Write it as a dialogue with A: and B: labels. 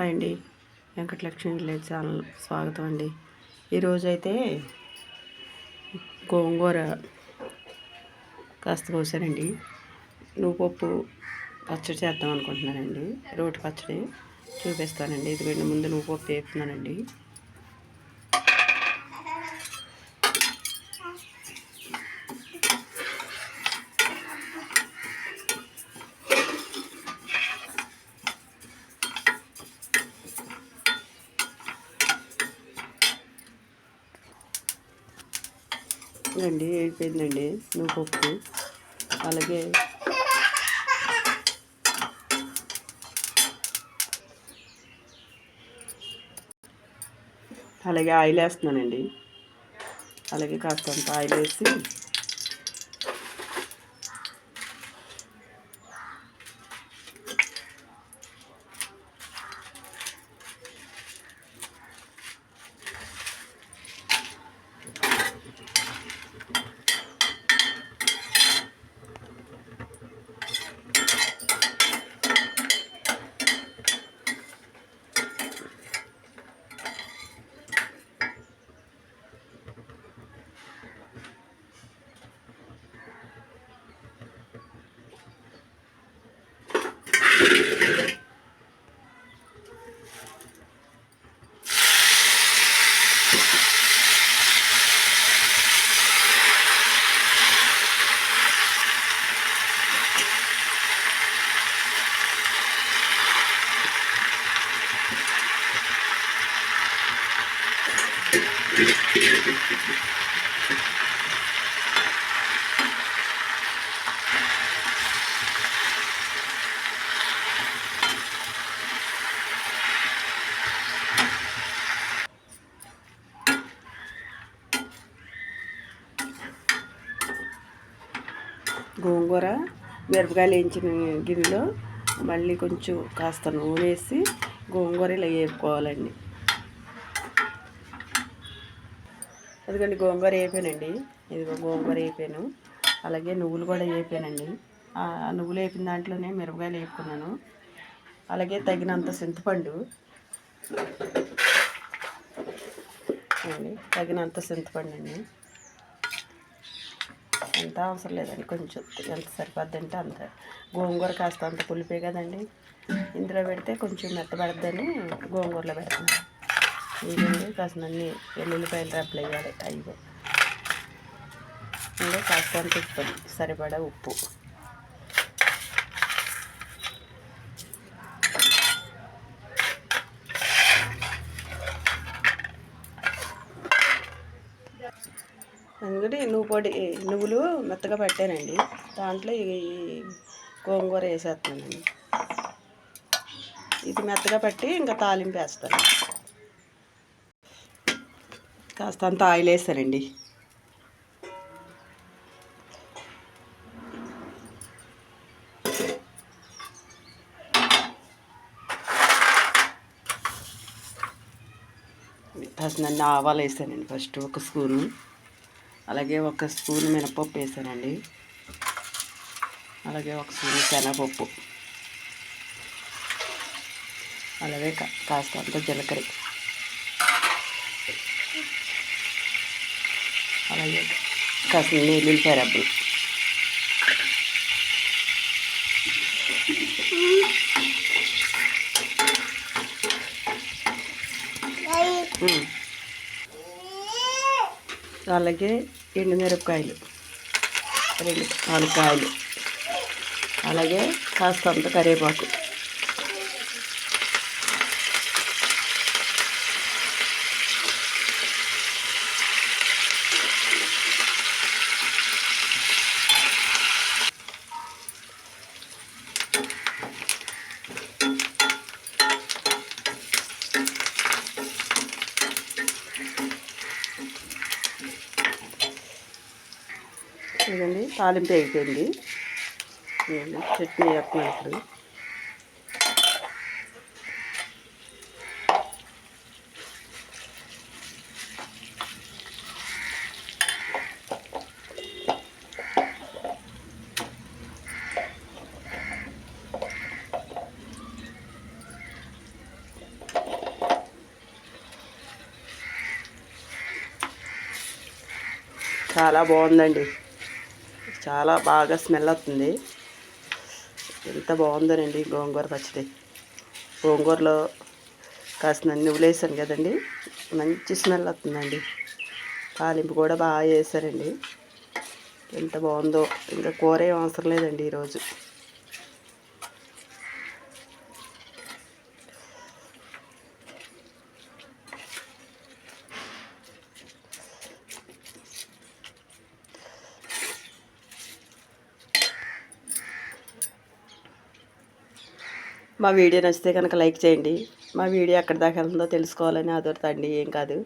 A: Hi అండి, Venkatalakshmi village channel స్వాగతం అండి. ఈరోజైతే గోంగూర కాస్త కోసానండి. నువ్వుపప్పు పచ్చడి చేద్దాం అనుకుంటున్నానండి. రోటి పచ్చడి చూపిస్తానండి. ఇదిగోండి, ముందు నువ్వుపప్పు వేపుతున్నానండి. అండి అయిపోయిందండి నువ్వుపప్పు. అలాగే ఆయిల్ వేస్తున్నానండి. అలాగే కాస్తంత ఆయిల్ వేసి గోంగూర మిరపకాయలు వేయించిన గిన్నెలో మళ్ళీ కొంచెం కాస్త నూనె వేసి గోంగూర ఇలా వేపుకోవాలండి. అదిగోండి, గోంగూర వేపానండి. ఇదిగో గోంగూర వేపాను. అలాగే నువ్వులు కూడా వేపానండి. ఆ నువ్వులు వేపిన దాంట్లోనే మిరపకాయలు వేపుకున్నాను. అలాగే తగినంత చింతపండు తగినంత చింతపండు అండి. ఎంత అవసరం లేదండి, కొంచెం ఎంత సరిపోద్దంటే అంత. గోంగూర కాస్త అంత పులిపే కదండి, ఇందులో పెడితే కొంచెం మెత్తబడద్దని గోంగూరలో పెడుతున్నాను. ఇదండి కాస్త అన్ని వెల్లుల్లిపాయలు రెప్పలు వేయాలి. అయ్యో, ఇంకా కాస్త అంత ఉప్పు, సరిపడా ఉప్పు. అందుకని నువ్వులు మెత్తగా పెట్టానండి. దాంట్లో ఈ గోంగూర వేసేస్తానండి. ఇది మెత్తగా పెట్టి ఇంకా తాలింపు వేస్తాను. కాస్త అంత ఆయిల్ వేస్తానండి. కాస్త ఆవాలు వేసానండి ఫస్ట్, ఒక స్పూను. అలాగే ఒక స్పూన్ మినపప్పు వేసానండి. అలాగే ఒక స్పూన్ శనగపప్పు. అలాగే కాస్త అంత జీలకర్ర. అలాగే కాస్త వెల్లుల్లిపాయ రెబ్బలు. అలాగే ఎండుమిరపకాయలు 4 కాయలు. అలాగే కాస్త అంత కరివేపాకు. ఇదండి తాలింపు అయిపోయింది. చట్నీ వేస్తున్నాను ఇప్పుడు. చాలా బాగుందండి. చాలా బాగా స్మెల్ వస్తుంది. ఎంత బాగుందోనండి గోంగూర పచ్చడి. గోంగూరలో కాసిన నువ్వులు వేసాను కదండి, మంచి స్మెల్ వస్తుందండి. తాలింపు కూడా బాగా వేసారండి. ఎంత బాగుందో. ఇంకా కూర ఏం అవసరం లేదండి ఈరోజు. మా వీడియో నచ్చితే కనుక లైక్ చేయండి. మా వీడియో ఎక్కడి దాకా వెళ్తుందో తెలుసుకోవాలని ఆదుర్తా అండి, ఏం కాదు.